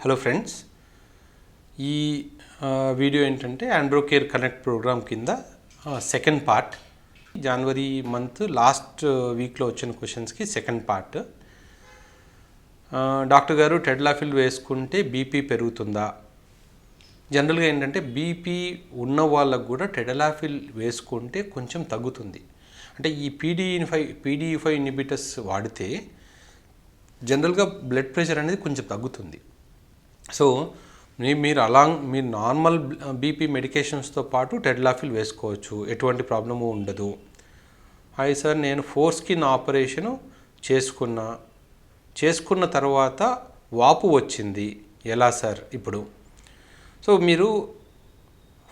Hello friends, ఈ video ఏంటంటే Androcare connect program కింద సెకండ్ పార్ట్. జనవరి మంత్ లాస్ట్ వీక్లో వచ్చిన క్వశ్చన్స్కి సెకండ్ పార్ట్. డాక్టర్ గారు టెడ్లాఫిల్ వేసుకుంటే బీపీ పెరుగుతుందా? జనరల్గా ఏంటంటే బీపీ ఉన్న వాళ్ళకు కూడా టెడ్లాఫిల్ వేసుకుంటే కొంచెం తగ్గుతుంది. అంటే ఈ పీడీఈ5 ఇన్హిబిటర్స్ వాడితే జనరల్గా బ్లడ్ ప్రెషర్ అనేది కొంచెం తగ్గుతుంది. సో మీరు నార్మల్ బీపీ మెడికేషన్స్తో పాటు టెడ్లాఫిల్ వేసుకోవచ్చు, ఎటువంటి ప్రాబ్లము ఉండదు. హాయ్ సార్, నేను 4 స్కిన్ ఆపరేషను చేసుకున్న తర్వాత వాపు వచ్చింది, ఎలా సార్ ఇప్పుడు? సో మీరు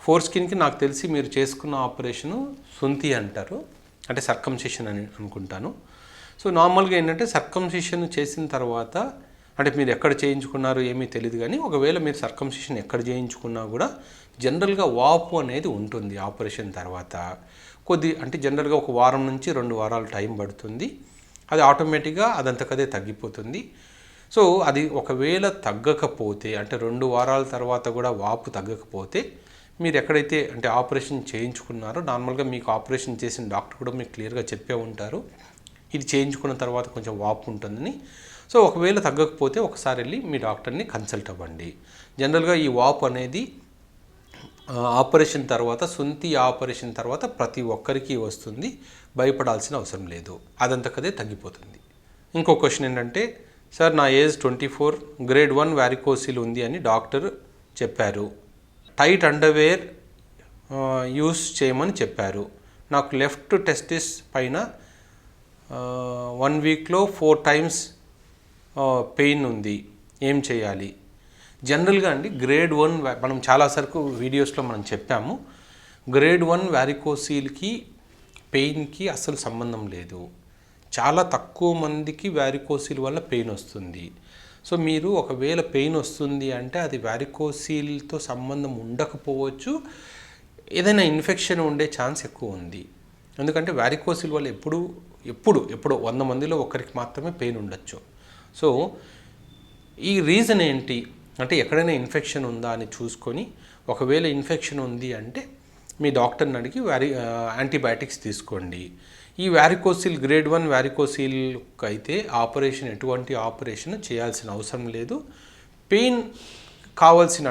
4 స్కిన్కి నాకు తెలిసి మీరు చేసుకున్న ఆపరేషను సుంతి అంటారు, అంటే సర్కంసిషన్ అని అనుకుంటాను. సో నార్మల్గా ఏంటంటే సర్కంసిషన్ చేసిన తర్వాత, అంటే మీరు ఎక్కడ చేయించుకున్నారు ఏమీ తెలియదు, కానీ ఒకవేళ మీరు సర్కంసిషన్ ఎక్కడ చేయించుకున్నా కూడా జనరల్గా వాపు అనేది ఉంటుంది ఆపరేషన్ తర్వాత. అంటే జనరల్గా 1 వారం నుంచి 2 వారాలు టైం పడుతుంది. అది ఆటోమేటిక్గా అదంతకదే తగ్గిపోతుంది. సో అది ఒకవేళ తగ్గకపోతే, అంటే 2 వారాల తర్వాత కూడా వాపు తగ్గకపోతే, మీరు ఎక్కడైతే అంటే ఆపరేషన్ చేయించుకున్నారో, నార్మల్గా మీకు ఆపరేషన్ చేసిన డాక్టర్ కూడా మీకు క్లియర్గా చెప్పే ఉంటారు, ఇది చేయించుకున్న తర్వాత కొంచెం వాపు ఉంటుందని. సో ఒకవేళ తగ్గకపోతే ఒకసారి వెళ్ళి మీ డాక్టర్ని కన్సల్ట్ అవ్వండి. జనరల్గా ఈ వాపు అనేది ఆపరేషన్ తర్వాత, సుంతి ఆపరేషన్ తర్వాత ప్రతి ఒక్కరికి వస్తుంది, భయపడాల్సిన అవసరం లేదు, అదంతకదే తగ్గిపోతుంది. ఇంకో క్వశ్చన్ ఏంటంటే, సార్ నా ఏజ్ 24, గ్రేడ్ 1 వారికోసిల్ ఉంది అని డాక్టర్ చెప్పారు, టైట్ అండర్వేర్ యూస్ చేయమని చెప్పారు, నాకు లెఫ్ట్ టెస్టిస్ పైన 1 వీక్లో 4 టైమ్స్ పెయిన్ ఉంది, ఏం చేయాలి? జనరల్గా అండి గ్రేడ్ 1 మనం చాలాసార్లు వీడియోస్లో మనం చెప్పాము, గ్రేడ్ 1 వారికోసీల్కి పెయిన్కి అస్సలు సంబంధం లేదు. చాలా తక్కువ మందికి వారికోసీల్ వల్ల పెయిన్ వస్తుంది. సో మీరు ఒకవేళ పెయిన్ వస్తుంది అంటే అది వారికోసీల్తో సంబంధం ఉండకపోవచ్చు, ఏదైనా ఇన్ఫెక్షన్ ఉండే ఛాన్స్ ఎక్కువ ఉంది. ఎందుకంటే వారికోసీల్ వల్ల ఎప్పుడో 100 మందిలో ఒకరికి మాత్రమే పెయిన్ ఉండొచ్చు. సో ఈ రీజన్ ఏంటి అంటే, ఎక్కడైనా ఇన్ఫెక్షన్ ఉందా అని చూసుకొని, ఒకవేళ ఇన్ఫెక్షన్ ఉంది అంటే మీ డాక్టర్ని అడిగి యాంటీబయాటిక్స్ తీసుకోండి. ఈ వారికోసిల్ గ్రేడ్ 1 వారికోసిల్కి అయితే ఎటువంటి ఆపరేషన్ చేయాల్సిన అవసరం లేదు. పెయిన్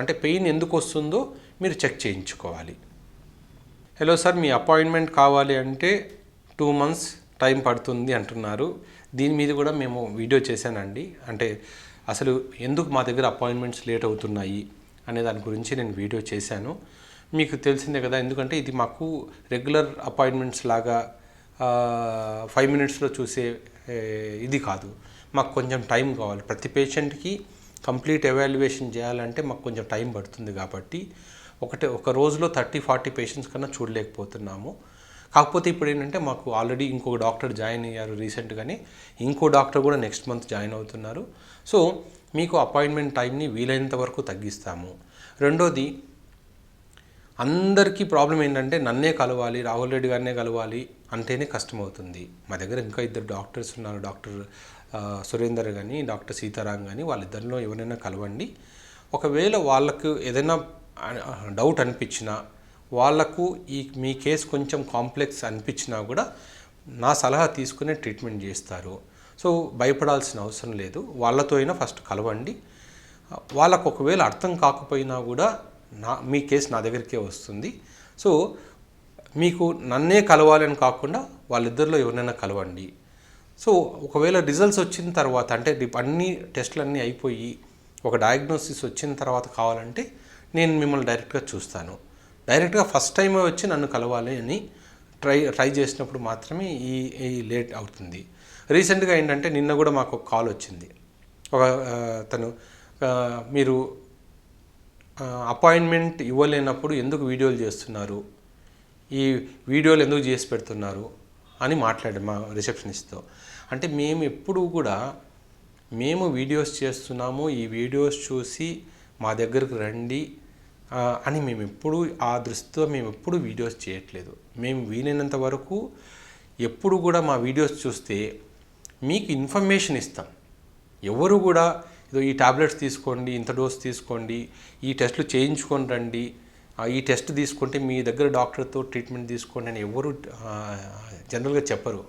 అంటే పెయిన్ ఎందుకు వస్తుందో మీరు చెక్ చేయించుకోవాలి. హలో సార్, మీ అపాయింట్మెంట్ కావాలి అంటే 2 months టైం పడుతుంది అంటున్నారు. దీని మీద కూడా మేము వీడియో చేశానండి. అంటే అసలు ఎందుకు మా దగ్గర అపాయింట్మెంట్స్ లేట్ అవుతున్నాయి అనే దాని గురించి నేను వీడియో చేశాను. మీకు తెలిసిందే కదా, ఎందుకంటే ఇది మాకు రెగ్యులర్ అపాయింట్మెంట్స్ లాగా 5 minutesలో చూసే ఇది కాదు. మాకు కొంచెం టైం కావాలి. ప్రతి పేషెంట్కి కంప్లీట్ ఎవాల్యుయేషన్ చేయాలంటే మాకు కొంచెం టైం పడుతుంది. కాబట్టి ఒక రోజులో 30-40 పేషెంట్స్ కన్నా చూడలేకపోతున్నాము. కాకపోతే ఇప్పుడు ఏంటంటే మాకు ఆల్రెడీ ఇంకొక డాక్టర్ జాయిన్ అయ్యారు రీసెంట్గానే, ఇంకో డాక్టర్ కూడా నెక్స్ట్ మంత్ జాయిన్ అవుతున్నారు. సో మీకు అపాయింట్మెంట్ టైంని వీలైనంత వరకు తగ్గిస్తాము. రెండోది, అందరికీ ప్రాబ్లం ఏంటంటే నన్నే కలవాలి, రాహుల్ రెడ్డి గారినే కలవాలి అంటేనే కష్టమవుతుంది. మా దగ్గర ఇంకా 2 డాక్టర్స్ ఉన్నారు, డాక్టర్ సురేందర్ కానీ డాక్టర్ సీతారాం కానీ, వాళ్ళిద్దరిలో ఎవరైనా కలవండి. ఒకవేళ వాళ్ళకు ఏదైనా డౌట్ అనిపించినా, వాళ్లకు మీ కేసు కొంచెం కాంప్లెక్స్ అనిపించినా కూడా నా సలహా తీసుకునే ట్రీట్మెంట్ చేస్తారు. సో భయపడాల్సిన అవసరం లేదు. వాళ్ళతో అయినా ఫస్ట్ కలవండి. వాళ్ళకు ఒకవేళ అర్థం కాకపోయినా కూడా మీ కేసు నా దగ్గరికే వస్తుంది. సో మీకు నన్నే కలవాలని కాకుండా వాళ్ళిద్దరిలో ఎవరినైనా కలవండి. సో ఒకవేళ రిజల్ట్స్ వచ్చిన తర్వాత, అంటే అన్ని టెస్టులు అన్నీ అయిపోయి ఒక డయాగ్నోసిస్ వచ్చిన తర్వాత కావాలంటే నేను మిమ్మల్ని డైరెక్ట్గా చూస్తాను. డైరెక్ట్గా ఫస్ట్ టైం వచ్చి నన్ను కలవాలి అని ట్రై చేసినప్పుడు మాత్రమే ఈ లేట్ అవుతుంది. రీసెంట్గా ఏంటంటే నిన్న కూడా మాకు ఒక కాల్ వచ్చింది. తను మీరు అపాయింట్మెంట్ ఇవ్వలేనప్పుడు ఎందుకు వీడియోలు చేస్తున్నారు, ఈ వీడియోలు ఎందుకు చేసి పెడుతున్నారు అని మాట్లాడారు మా రిసెప్షనిస్ట్తో. అంటే మేము వీడియోస్ చేస్తున్నాము, ఈ వీడియోస్ చూసి మా దగ్గరకు రండి అని ఆ దృష్టితో మేము ఎప్పుడు వీడియోస్ చేయట్లేదు. మేము వీలైనంత వరకు ఎప్పుడు కూడా మా వీడియోస్ చూస్తే మీకు ఇన్ఫర్మేషన్ ఇస్తాం. ఎవరు కూడా ఇదో ఈ టాబ్లెట్స్ తీసుకోండి, ఇంత డోస్ తీసుకోండి, ఈ టెస్టులు చేయించుకొని రండి, ఈ టెస్ట్ తీసుకుంటే మీ దగ్గర డాక్టర్తో ట్రీట్మెంట్ తీసుకోండి అని ఎవరు జనరల్గా చెప్పరు.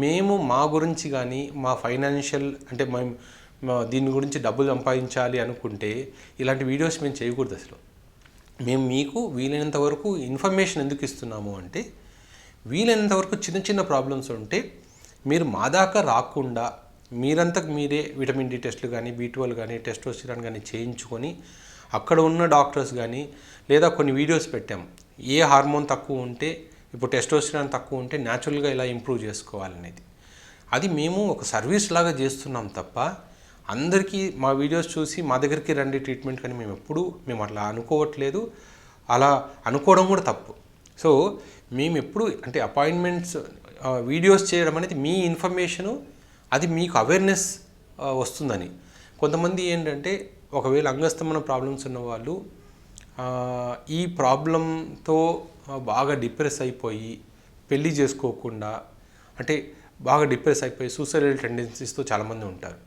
మేము మా గురించి కానీ మా ఫైనాన్షియల్ అంటే మేము దీని గురించి డబ్బులు సంపాదించాలి అనుకుంటే ఇలాంటి వీడియోస్ మేము చేయకూడదు. అసలు మేము మీకు వీలైనంత వరకు ఇన్ఫర్మేషన్ ఎందుకు ఇస్తున్నాము అంటే, వీలైనంత వరకు చిన్న చిన్న ప్రాబ్లమ్స్ ఉంటే మీరు మా దాకా రాకుండా మీరంతకు మీరే విటమిన్ డి టెస్టులు కానీ, B12 కానీ, టెస్టోస్టిరాన్ కానీ చేయించుకొని అక్కడ ఉన్న డాక్టర్స్ కానీ, లేదా కొన్ని వీడియోస్ పెట్టాం ఏ హార్మోన్ తక్కువ ఉంటే, ఇప్పుడు టెస్టోస్టిరాన్ తక్కువ ఉంటే న్యాచురల్గా ఇలా ఇంప్రూవ్ చేసుకోవాలనేది. అది మేము ఒక సర్వీస్ లాగా చేస్తున్నాం తప్ప అందరికీ మా వీడియోస్ చూసి మా దగ్గరికి రండి ట్రీట్మెంట్ కానీ మేము అట్లా అనుకోవట్లేదు. అలా అనుకోవడం కూడా తప్పు. సో మేము ఎప్పుడు అంటే అపాయింట్మెంట్స్ వీడియోస్ చేయడం అనేది మీ ఇన్ఫర్మేషను, అది మీకు అవేర్నెస్ వస్తుందని. కొంతమంది ఏంటంటే ఒకవేళ అంగస్తమన ప్రాబ్లమ్స్ ఉన్న వాళ్ళు ఈ ప్రాబ్లంతో బాగా డిప్రెస్ అయిపోయి పెళ్ళి చేసుకోకుండా అంటే బాగా డిప్రెస్ అయిపోయి సూసైడల్ టెండెన్సీస్తో చాలామంది ఉంటారు.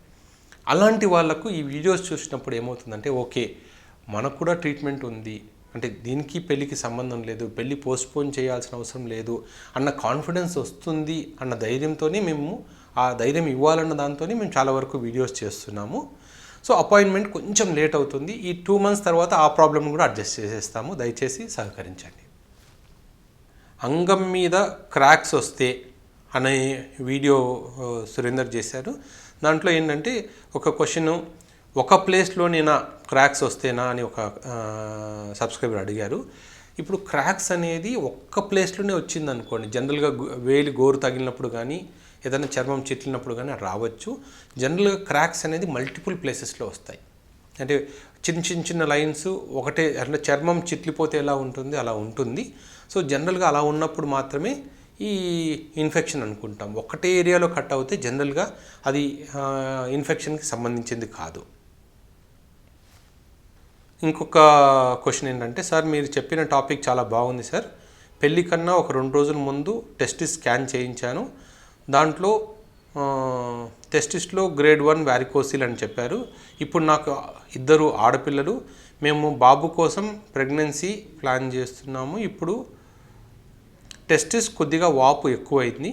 అలాంటి వాళ్ళకు ఈ వీడియోస్ చూసినప్పుడు ఏమవుతుందంటే, ఓకే మనకు కూడా ట్రీట్మెంట్ ఉంది, అంటే దీనికి పెళ్ళికి సంబంధం లేదు, పెళ్ళి పోస్ట్పోన్ చేయాల్సిన అవసరం లేదు అన్న కాన్ఫిడెన్స్ వస్తుంది అన్న ధైర్యంతోనే మేము ఆ ధైర్యం ఇవ్వాలన్న దాంతోనే మేము చాలా వరకు వీడియోస్ చేస్తున్నాము. సో అపాయింట్మెంట్ కొంచెం లేట్ అవుతుంది. ఈ 2 months తర్వాత ఆ ప్రాబ్లమ్ని కూడా అడ్జస్ట్ చేసేస్తాము. దయచేసి సహకరించండి. అంగం మీద క్రాక్స్ వస్తే అనే వీడియో సురేందర్ చేశారు. దాంట్లో ఏంటంటే ఒక క్వశ్చన్, ఒక ప్లేస్లోనేనా క్రాక్స్ వస్తేనా అని ఒక సబ్స్క్రైబర్ అడిగారు. ఇప్పుడు క్రాక్స్ అనేది ఒక్క ప్లేస్లోనే వచ్చింది అనుకోండి, జనరల్గా వేలి గోరు తగిలినప్పుడు కానీ ఏదైనా చర్మం చిట్లినప్పుడు కానీ రావచ్చు. జనరల్గా క్రాక్స్ అనేది మల్టిపుల్ ప్లేసెస్లో వస్తాయి. అంటే చిన్న లైన్స్ ఒకటే, అట్లా చర్మం చిట్లిపోతే ఎలా ఉంటుంది అలా ఉంటుంది. సో జనరల్గా అలా ఉన్నప్పుడు మాత్రమే ఈ ఇన్ఫెక్షన్ అనుకుంటాం. ఒకటే ఏరియాలో కట్ అవుతే జనరల్గా అది ఇన్ఫెక్షన్కి సంబంధించింది కాదు. ఇంకొక క్వశ్చన్ ఏంటంటే, సార్ మీరు చెప్పిన టాపిక్ చాలా బాగుంది సార్, పెళ్ళి కన్నా ఒక 2 రోజుల ముందు టెస్టిస్ స్కాన్ చేయించాను. దాంట్లో టెస్టిస్లో గ్రేడ్ 1 వారికోసిల్ అని చెప్పారు. ఇప్పుడు నాకు 2 ఆడపిల్లలు, మేము బాబు కోసం ప్రెగ్నెన్సీ ప్లాన్ చేస్తున్నాము. ఇప్పుడు టెస్టిస్ కొద్దిగా వాపు ఎక్కువైంది,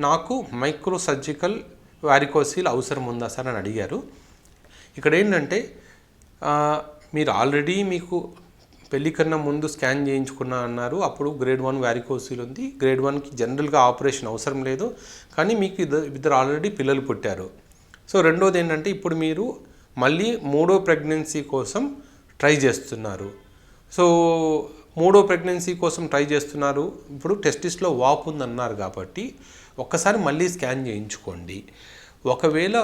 నాకు మైక్రో సర్జికల్ వారికోసిల్ అవసరం ఉందా సార్ అని అడిగారు. ఇక్కడ ఏంటంటే మీరు ఆల్రెడీ మీకు పెళ్ళి కన్నా ముందు స్కాన్ చేయించుకున్నా అన్నారు. అప్పుడు గ్రేడ్ 1 వారికోసిల్ ఉంది. గ్రేడ్ 1కి జనరల్గా ఆపరేషన్ అవసరం లేదు, కానీ మీకు ఇద్దరు ఆల్రెడీ పిల్లలు పుట్టారు. సో రెండోది ఏంటంటే, ఇప్పుడు మీరు మళ్ళీ 3వ ప్రెగ్నెన్సీ కోసం ట్రై చేస్తున్నారు. సో 3వ ప్రెగ్నెన్సీ కోసం ట్రై చేస్తున్నారు. ఇప్పుడు టెస్టిస్లో వాపు ఉందన్నారు కాబట్టి ఒక్కసారి మళ్ళీ స్కాన్ చేయించుకోండి. ఒకవేళ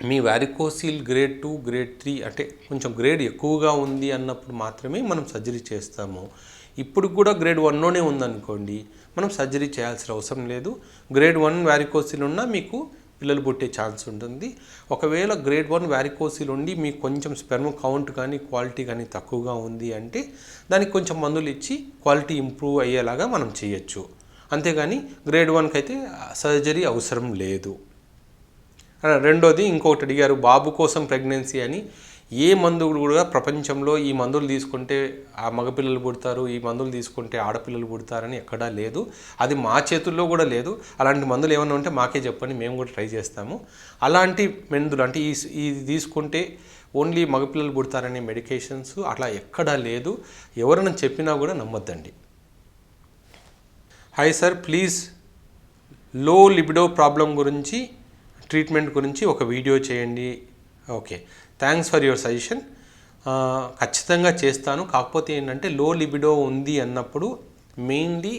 మీ వారికోసిల్ గ్రేడ్ 2, గ్రేడ్ 3 అంటే కొంచెం గ్రేడ్ ఎక్కువగా ఉంది అన్నప్పుడు మాత్రమే మనం సర్జరీ చేస్తాము. ఇప్పుడు కూడా గ్రేడ్ 1లోనే ఉందనుకోండి, మనం సర్జరీ చేయాల్సిన అవసరం లేదు. గ్రేడ్ 1 వారికోసిల్ ఉన్నా మీకు పిల్లలు పుట్టే ఛాన్స్ ఉంటుంది. ఒకవేళ గ్రేడ్ 1 వారికోసిల్ ఉండి మీకు కొంచెం స్పెర్మ్ కౌంట్ కానీ క్వాలిటీ కానీ తక్కువగా ఉంది అంటే దానికి కొంచెం మందులు ఇచ్చి క్వాలిటీ ఇంప్రూవ్ అయ్యేలాగా మనం చేయొచ్చు. అంతేగాని గ్రేడ్ 1కి అయితే సర్జరీ అవసరం లేదు. రెండోది ఇంకొకటి అడిగారు, బాబు కోసం ప్రెగ్నెన్సీ అని. ఏ మందులు కూడా ప్రపంచంలో ఈ మందులు తీసుకుంటే ఆ మగపిల్లలు పుడతారు, ఈ మందులు తీసుకుంటే ఆడపిల్లలు పుడతారని ఎక్కడా లేదు. అది మా చేతుల్లో కూడా లేదు. అలాంటి మందులు ఏమైనా ఉంటే మాకే చెప్పండి, మేము కూడా ట్రై చేస్తాము. అలాంటి మందులు అంటే ఇది తీసుకుంటే ఓన్లీ మగపిల్లలు పుడతారనే మెడికేషన్స్ అట్లా ఎక్కడా లేదు. ఎవరైనా చెప్పినా కూడా నమ్మొద్దండి. హాయ్ సార్, ప్లీజ్ లో లిబిడో ప్రాబ్లం గురించి, ట్రీట్మెంట్ గురించి ఒక వీడియో చేయండి. Okay, thanks for your suggestion. ఖచ్చితంగా చేస్తాను. కాకపోతే ఏంటంటే లో లిబిడో ఉంది అన్నప్పుడు మెయిన్లీ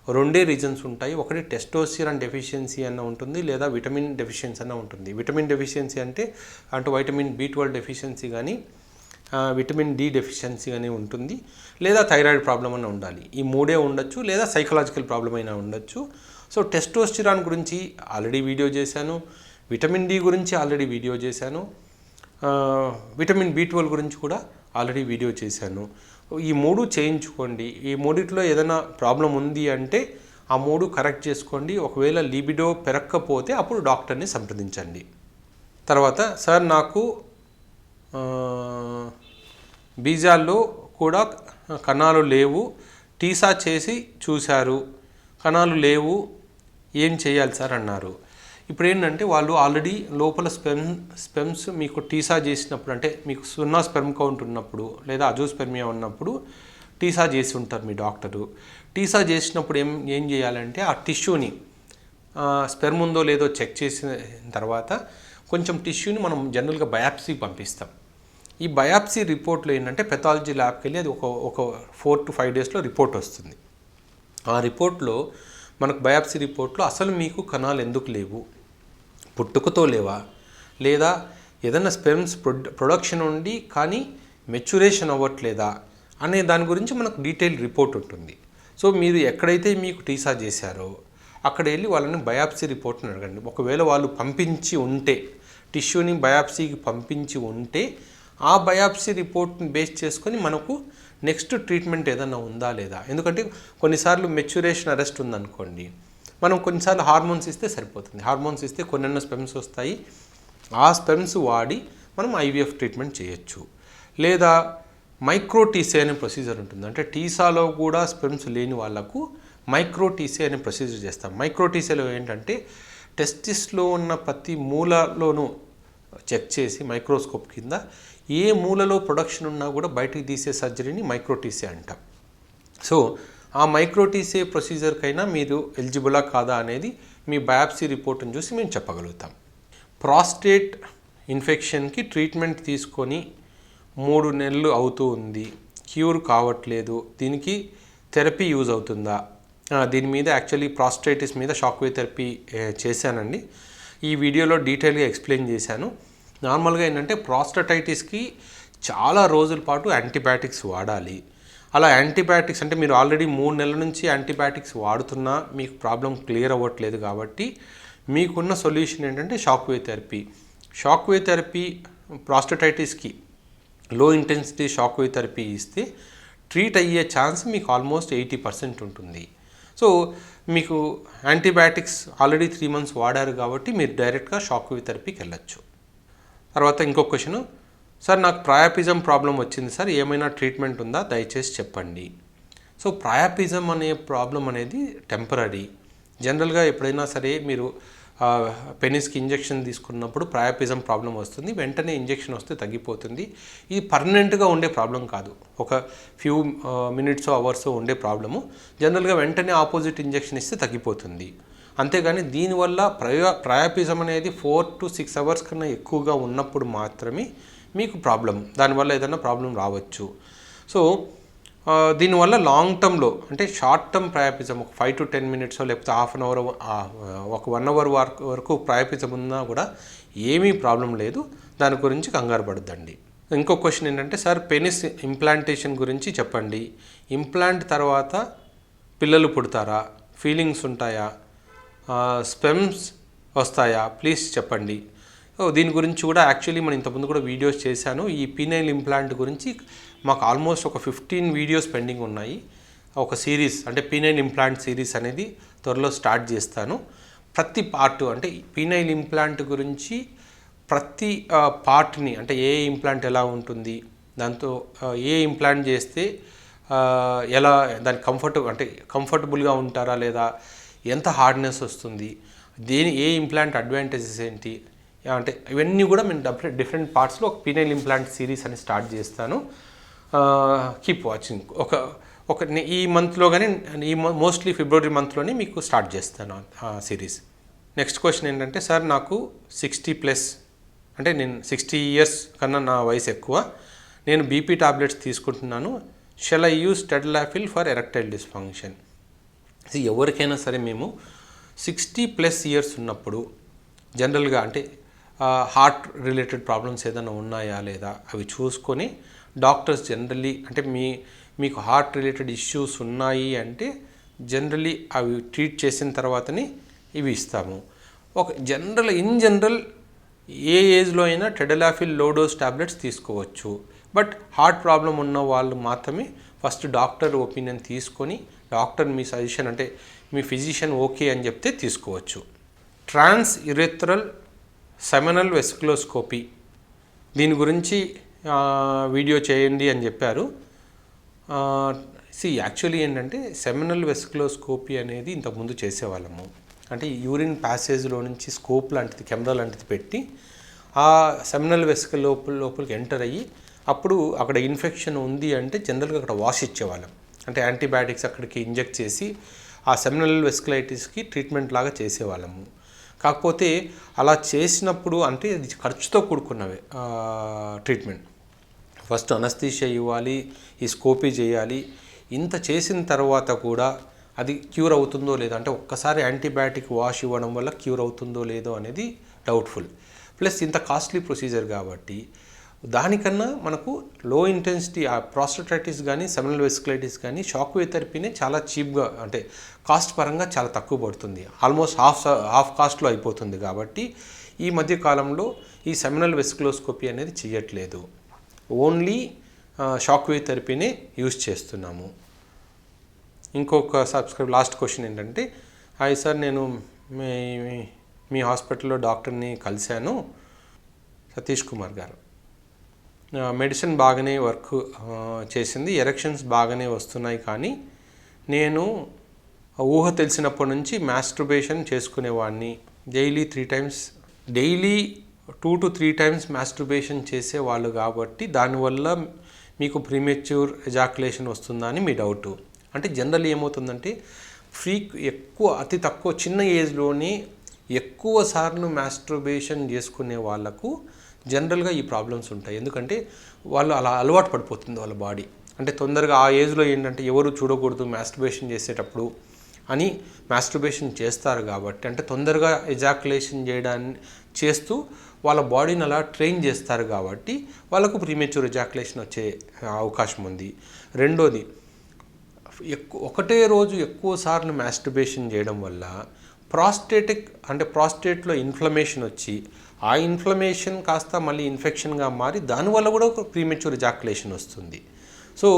2 రీజన్స్ ఉంటాయి. ఒకటి టెస్టోస్టిరాన్ డెఫిషియన్సీ అన్న ఉంటుంది, లేదా విటమిన్ డెఫిషియన్సీ అన్న ఉంటుంది. విటమిన్ డెఫిషియన్సీ అంటే వైటమిన్ B12 డెఫిషియన్సీ కానీ విటమిన్ డి డెఫిషియన్సీ కానీ ఉంటుంది, లేదా థైరాయిడ్ ప్రాబ్లం అన్న ఉండాలి. ఈ 3 ఉండొచ్చు, లేదా సైకలాజికల్ ప్రాబ్లం అయినా ఉండొచ్చు. సో టెస్టోస్టిరాన్ గురించి ఆల్రెడీ వీడియో చేశాను, విటమిన్ డి గురించి ఆల్రెడీ వీడియో చేశాను, విటమిన్ B12 గురించి కూడా ఆల్రెడీ వీడియో చేశాను. ఈ 3 చేయించుకోండి. ఈ 3లో ఏదైనా ప్రాబ్లం ఉంది అంటే ఆ 3 కరెక్ట్ చేసుకోండి. ఒకవేళ లిబిడో పెరగకపోతే అప్పుడు డాక్టర్ని సంప్రదించండి. తర్వాత, సార్ నాకు బీజాల్లో కూడా కణాలు లేవు, టీసా చేసి చూశారు, కణాలు లేవు, ఏం చేయాలి సార్ అన్నారు. ఇప్పుడు ఏంటంటే వాళ్ళు ఆల్రెడీ లోపల స్పెమ్స్ మీకు టీసా చేసినప్పుడు, అంటే మీకు 0 స్పెర్మ్ కౌంట్ ఉన్నప్పుడు లేదా అజోస్పెర్మియా ఉన్నప్పుడు టీసా చేసి ఉంటారు మీ డాక్టరు. టీసా చేసినప్పుడు ఏం చేయాలంటే ఆ టిష్యూని స్పెర్మ్ ఉందో లేదో చెక్ చేసిన తర్వాత కొంచెం టిష్యూని మనం జనరల్గా బయాప్సీకి పంపిస్తాం. ఈ బయాప్సీ రిపోర్ట్లో ఏంటంటే పెథాలజీ ల్యాబ్కి వెళ్ళి అది ఒక 4 to 5 డేస్లో రిపోర్ట్ వస్తుంది. ఆ రిపోర్ట్లో మనకు బయాప్సీ రిపోర్ట్లో అసలు మీకు కణాలు ఎందుకు లేవు, పుట్టుకతో లేవా, లేదా ఏదైనా స్పెర్మ్స్ ప్రొడక్షన్ ఉండి కానీ మెచ్యురేషన్ అవ్వట్లేదా అనే దాని గురించి మనకు డీటెయిల్ రిపోర్ట్ ఉంటుంది. సో మీరు ఎక్కడైతే మీకు టీసా చేశారో అక్కడ వెళ్ళి వాళ్ళని బయాప్సీ రిపోర్ట్ని అడగండి. ఒకవేళ వాళ్ళు పంపించి ఉంటే, టిష్యూని బయాప్సీకి పంపించి ఉంటే ఆ బయాప్సీ రిపోర్ట్ని బేస్ చేసుకొని మనకు నెక్స్ట్ ట్రీట్మెంట్ ఏదైనా ఉందా లేదా. ఎందుకంటే కొన్నిసార్లు మెచ్యురేషన్ అరెస్ట్ ఉందనుకోండి, మనం కొన్నిసార్లు హార్మోన్స్ ఇస్తే సరిపోతుంది. హార్మోన్స్ ఇస్తే కొన్నెన్నో స్పెమ్స్ వస్తాయి, ఆ స్పెమ్స్ వాడి మనం ఐవీఎఫ్ ట్రీట్మెంట్ చేయొచ్చు. లేదా మైక్రో టీసీ అనే ప్రొసీజర్ ఉంటుంది. అంటే టీసాలో కూడా స్పెమ్స్ లేని వాళ్ళకు మైక్రో టీసీ అనే ప్రొసీజర్ చేస్తాం. మైక్రో టీసీలో ఏంటంటే టెస్టిస్లో ఉన్న ప్రతి మూలలోనూ చెక్ చేసి మైక్రోస్కోప్ కింద ఏ మూలలో ప్రొడక్షన్ ఉన్నా కూడా బయటికి తీసే సర్జరీని మైక్రోటీసీ అంటాం. సో ఆ మైక్రోటీసీ ప్రొసీజర్కైనా మీరు ఎలిజిబులా కాదా అనేది మీ బయాప్సీ రిపోర్ట్ని చూసి మేము చెప్పగలుగుతాం. ప్రాస్టేట్ ఇన్ఫెక్షన్కి ట్రీట్మెంట్ తీసుకొని 3 నెలలు అవుతూ ఉంది, క్యూర్ కావట్లేదు, దీనికి థెరపీ యూజ్ అవుతుందా? దీని మీద యాక్చువల్లీ ప్రాస్టేటిస్ మీద షాక్ వేవ్ థెరపీ చేశానండి. ఈ వీడియోలో డీటెయిల్గా ఎక్స్ప్లెయిన్ చేశాను. నార్మల్గా ఏంటంటే ప్రాస్టటైటిస్కి చాలా రోజుల పాటు యాంటీబయాటిక్స్ వాడాలి. అలా యాంటీబయాటిక్స్ అంటే మీరు ఆల్రెడీ 3 నెలల నుంచి యాంటీబయాటిక్స్ వాడుతున్నా మీకు ప్రాబ్లం క్లియర్ అవ్వట్లేదు కాబట్టి మీకున్న సొల్యూషన్ ఏంటంటే shock wave therapy. Shock wave therapy ప్రాస్టటైటిస్కి low intensity shock wave therapy ఇస్తే ట్రీట్ అయ్యే ఛాన్స్ మీకు ఆల్మోస్ట్ 80% ఉంటుంది. సో మీకు యాంటీబయాటిక్స్ ఆల్రెడీ 3 months వాడారు కాబట్టి మీరు డైరెక్ట్గా షాక్ వేవ్ థెరపీకి వెళ్ళచ్చు. తర్వాత ఇంకొక క్వశ్చన్, సార్ నాకు ప్రయాపిజం ప్రాబ్లం వచ్చింది సార్, ఏమైనా ట్రీట్మెంట్ ఉందా దయచేసి చెప్పండి. సో ప్రయాపిజం అనే ప్రాబ్లం అనేది టెంపరీ. జనరల్గా ఎప్పుడైనా సరే మీరు పెనిస్కి ఇంజెక్షన్ తీసుకున్నప్పుడు ప్రయాపిజం ప్రాబ్లం వస్తుంది, వెంటనే ఇంజెక్షన్ వస్తే తగ్గిపోతుంది. ఇది పర్మనెంట్గా ఉండే ప్రాబ్లం కాదు, ఒక ఫ్యూ మినిట్స్ అవర్స్ ఉండే ప్రాబ్లము. జనరల్గా వెంటనే ఆపోజిట్ ఇంజెక్షన్ ఇస్తే తగ్గిపోతుంది. అంతేగాని దీనివల్ల ప్రయాపిజం అనేది 4 to 6 hours కన్నా ఎక్కువగా ఉన్నప్పుడు మాత్రమే మీకు ప్రాబ్లం, దానివల్ల ఏదైనా ప్రాబ్లం రావచ్చు. సో దీనివల్ల లాంగ్ టర్మ్లో అంటే షార్ట్ టర్మ్ ప్రయాపిజం ఒక 5 to 10 minutes లేకపోతే ½ hour ఒక 1 hour వరకు ప్రయాపిజం ఉన్నా కూడా ఏమీ ప్రాబ్లం లేదు, దాని గురించి కంగారు పడద్దండి. ఇంకో క్వశ్చన్ ఏంటంటే సార్ పెనిస్ ఇంప్లాంటేషన్ గురించి చెప్పండి, ఇంప్లాంట్ తర్వాత పిల్లలు పుడతారా, ఫీలింగ్స్ ఉంటాయా, స్పెమ్స్ వస్తాయా, ప్లీజ్ చెప్పండి. దీని గురించి కూడా యాక్చువల్లీ మనం ఇంతకుముందు కూడా వీడియోస్ చేశాను. ఈ పీనైల్ ఇంప్లాంట్ గురించి మాకు ఆల్మోస్ట్ ఒక 15 వీడియోస్ పెండింగ్ ఉన్నాయి. ఒక సిరీస్ అంటే పీనైల్ ఇంప్లాంట్ సిరీస్ అనేది త్వరలో స్టార్ట్ చేస్తాను. ప్రతి పార్ట్ అంటే పీనైల్ ఇంప్లాంట్ గురించి ప్రతి పార్ట్ని అంటే ఏ ఇంప్లాంట్ ఎలా ఉంటుంది, దాంతో ఏ ఇంప్లాంట్ చేస్తే ఎలా దాని కంఫర్టబుల్గా ఉంటారా లేదా, ఎంత హార్డ్నెస్ వస్తుంది, ఏ ఇంప్లాంట్ అడ్వాంటేజెస్ ఏంటి అంటే ఇవన్నీ కూడా నేను డిఫరెంట్ పార్ట్స్లో ఒక పీనైల్ ఇంప్లాంట్ సిరీస్ అని స్టార్ట్ చేస్తాను. Keep watching. ఈ మంత్లో కానీ మోస్ట్లీ ఫిబ్రవరి మంత్లోనే మీకు స్టార్ట్ చేస్తాను ఆ సిరీస్. నెక్స్ట్ క్వశ్చన్ ఏంటంటే సార్ నాకు 60+ అంటే నేను 60 years కన్నా నా వయసు ఎక్కువ, నేను బీపీ టాబ్లెట్స్ తీసుకుంటున్నాను, shall I use tadalafil for erectile dysfunction. ఎవరికైనా సరే మేము 60+ years ఉన్నప్పుడు జనరల్గా అంటే హార్ట్ రిలేటెడ్ ప్రాబ్లమ్స్ ఏదైనా ఉన్నాయా లేదా అవి చూసుకొని డాక్టర్స్ జనరల్లీ అంటే మీకు హార్ట్ రిలేటెడ్ ఇష్యూస్ ఉన్నాయి అంటే జనరల్లీ అవి ట్రీట్ చేసిన తర్వాతనే ఇవి ఇస్తాము. ఇన్ జనరల్ ఏ ఏజ్లో అయినా టెడలాఫిల్ లో డోస్ టాబ్లెట్స్ తీసుకోవచ్చు. బట్ హార్ట్ ప్రాబ్లం ఉన్న వాళ్ళు మాత్రమే ఫస్ట్ డాక్టర్ ఒపీనియన్ తీసుకొని డాక్టర్ మీ సజెషన్ అంటే మీ ఫిజిషియన్ ఓకే అని చెప్తే తీసుకోవచ్చు. ట్రాన్స్ యురెథ్రల్ సెమినల్ వెసిక్యులోస్కోపీ దీని గురించి వీడియో చేయండి అని చెప్పారు. యాక్చువల్లీ ఏంటంటే సెమినల్ వెసికులోస్కోపీ అనేది ఇంతకుముందు చేసేవాళ్ళము. అంటే యూరిన్ ప్యాసేజ్లో నుంచి స్కోప్ లాంటిది, కెమెరా లాంటిది పెట్టి ఆ సెమినల్ వెసికల్ లోపలికి ఎంటర్ అయ్యి అప్పుడు అక్కడ ఇన్ఫెక్షన్ ఉంది అంటే జనరల్గా అక్కడ వాష్ ఇచ్చేవాళ్ళం. అంటే యాంటీబయాటిక్స్ అక్కడికి ఇంజెక్ట్ చేసి ఆ సెమినల్ వెసికులైటిస్కి ట్రీట్మెంట్ లాగా చేసేవాళ్ళము. కాకపోతే అలా చేసినప్పుడు అంటే అది ఖర్చుతో కూడుకున్నవే ట్రీట్మెంట్. ఫస్ట్ అనస్థీషియా ఇవ్వాలి, ఈ స్కోపీ చేయాలి. ఇంత చేసిన తర్వాత కూడా అది క్యూర్ అవుతుందో లేదో, అంటే ఒక్కసారి యాంటీబయాటిక్ వాష్ ఇవ్వడం వల్ల క్యూర్ అవుతుందో లేదో అనేది డౌట్ఫుల్. ప్లస్ ఇంత కాస్ట్లీ ప్రొసీజర్ కాబట్టి దానికన్నా మనకు లో ఇంటెన్సిటీ ఆ ప్రాస్టటైటిస్ కానీ సెమినల్ వెసికులైటిస్ కానీ షాక్ వేవ్ థెరపీనే చాలా చీప్గా, అంటే కాస్ట్ పరంగా చాలా తక్కువ పడుతుంది. ఆల్మోస్ట్ హాఫ్ కాస్ట్లో అయిపోతుంది. కాబట్టి ఈ మధ్య కాలంలో ఈ సెమినల్ వెసికులోస్కోపీ అనేది చేయట్లేదు. ఓన్లీ షాక్ వేవ్ థెరపీనే యూజ్ చేస్తున్నాము. ఇంకొక లాస్ట్ క్వశ్చన్ ఏంటంటే, హాయ్ సార్, నేను మీ హాస్పిటల్లో డాక్టర్ని కలిశాను, సతీష్ కుమార్ గారు. మెడిసిన్ బాగానే వర్క్ చేసింది, ఎరెక్షన్స్ బాగానే వస్తున్నాయి, కానీ నేను ఊహ తెలిసినప్పటి నుంచి మాస్టర్బేషన్ చేసుకునేవాడిని. డైలీ 2 to 3 times మాస్టర్బేషన్ చేసేవాళ్ళు కాబట్టి దానివల్ల మీకు ప్రీమెచ్యూర్ ఎజాకులేషన్ వస్తుందా అని మీ డౌటు. అంటే జనరల్ ఏమవుతుందంటే అతి తక్కువ చిన్న ఏజ్లోనే ఎక్కువ సార్లు మాస్టర్బేషన్ చేసుకునే వాళ్ళకు జనరల్గా ఈ ప్రాబ్లమ్స్ ఉంటాయి. ఎందుకంటే వాళ్ళు అలా అలవాటు పడిపోతుంది వాళ్ళ బాడీ. అంటే తొందరగా ఆ ఏజ్లో ఏంటంటే ఎవరు చూడకూడదు మాస్టర్బేషన్ చేసేటప్పుడు అని మాస్టర్బేషన్ చేస్తారు కాబట్టి, అంటే తొందరగా ఎజాకులేషన్ చేస్తూ వాళ్ళ బాడీని అలా ట్రైన్ చేస్తారు కాబట్టి వాళ్ళకు ప్రీమెచ్యూర్ ఎజాకులేషన్ వచ్చే అవకాశం ఉంది. రెండోది, ఒకటే రోజు ఎక్కువ సార్లు మాస్టర్బేషన్ చేయడం వల్ల ప్రాస్టేట్లో ఇన్ఫ్లమేషన్ వచ్చి ఆ ఇన్ఫ్లమేషన్ కాస్త మళ్ళీ ఇన్ఫెక్షన్గా మారి దానివల్ల కూడా ఒక ప్రీమెచ్యూర్ ఎజాకులేషన్ వస్తుంది. సో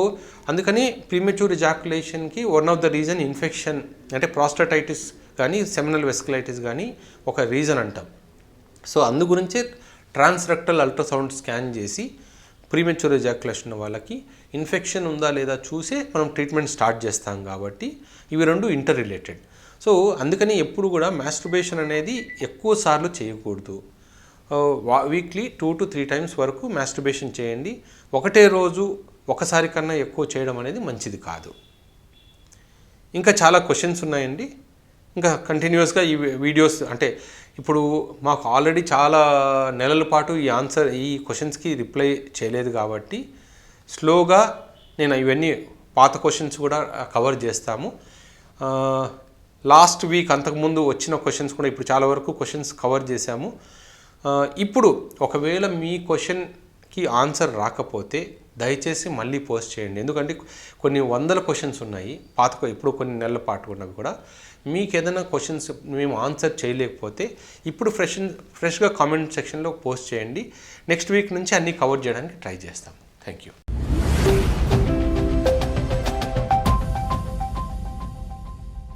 అందుకని ప్రీమెచ్యూర్ ఎజాకులేషన్కి one of the reason infection, అంటే ప్రాస్టటైటిస్ కానీ సెమినల్ వెసికులైటిస్ కానీ ఒక రీజన్ అంటాం. సో అందు గురించే ట్రాన్స్రెక్టల్ అల్ట్రాసౌండ్ స్కాన్ చేసి ప్రీమెచ్యూర్ ఎజాకులేషన్ వాళ్ళకి ఇన్ఫెక్షన్ ఉందా లేదా చూసే మనం ట్రీట్మెంట్ స్టార్ట్ చేస్తాం. కాబట్టి ఇవి రెండు ఇంటర్ రిలేటెడ్. సో అందుకని ఎప్పుడు కూడా మాస్టర్బేషన్ అనేది ఎక్కువ సార్లు చేయకూడదు. వీక్లీ 2 to 3 times వరకు మాస్టర్బేషన్ చేయండి. ఒకటే రోజు ఒకసారి కన్నా ఎక్కువ చేయడం అనేది మంచిది కాదు. ఇంకా చాలా క్వశ్చన్స్ ఉన్నాయండి. ఇంకా కంటిన్యూస్గా ఈ వీడియోస్, అంటే ఇప్పుడు మాకు ఆల్రెడీ చాలా నెలల పాటు ఈ క్వశ్చన్స్కి రిప్లై చేయలేదు కాబట్టి స్లోగా నేను ఇవన్నీ పాత క్వశ్చన్స్ కూడా కవర్ చేస్తాము. లాస్ట్ వీక్ అంతకుముందు వచ్చిన క్వశ్చన్స్ కూడా ఇప్పుడు చాలా వరకు క్వశ్చన్స్ కవర్ చేశాము. ఇప్పుడు ఒకవేళ మీ క్వశ్చన్కి ఆన్సర్ రాకపోతే దయచేసి మళ్ళీ పోస్ట్ చేయండి. ఎందుకంటే కొన్ని వందల క్వశ్చన్స్ ఉన్నాయి ఇప్పుడు కొన్ని నెలల పాటు ఉన్నవి కూడా. మీకు ఏదైనా క్వశ్చన్స్ మేము ఆన్సర్ చేయలేకపోతే ఇప్పుడు ఫ్రెష్గా కామెంట్ సెక్షన్లో పోస్ట్ చేయండి. నెక్స్ట్ వీక్ నుంచి అన్నీ కవర్ చేయడానికి ట్రై చేస్తాం. Thank you.